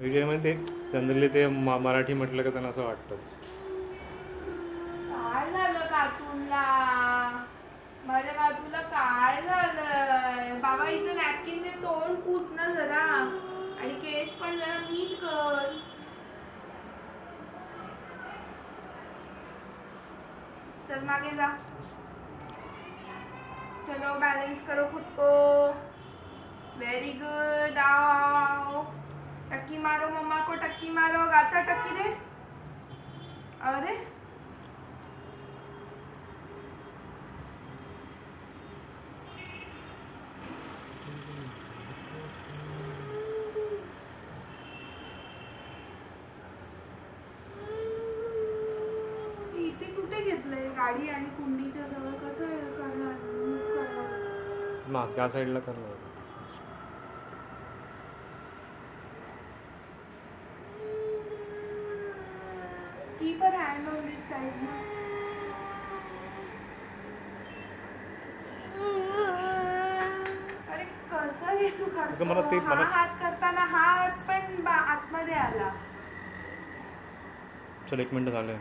विजय म्हणते जनरली ते मराठी म्हटलं का त्यांना असं वाटतंच. काय झालं कातूला? माझ्या कातूला काय झालंय? बाबा इथं नॅपकिनने तोंड पुस ना जरा, आणि केस पण जरा नीट कर. चल मागे जा. चलो बैलेंस करो खुद को. Very good. आओ टक्की मारो, मम्मा को टक्की मारो. गाता टक्की दे. अरे इथे कुठे घेतलंय गाडी आणि कुंडीच्या जवळ? कसं करणार? त्या साईडला करणार. Keep her hand on this side ना. अरे कसं हे तू करतो? हा हात करताना हा हात पण आतमध्ये आला. चल 1 मिनिट झाले.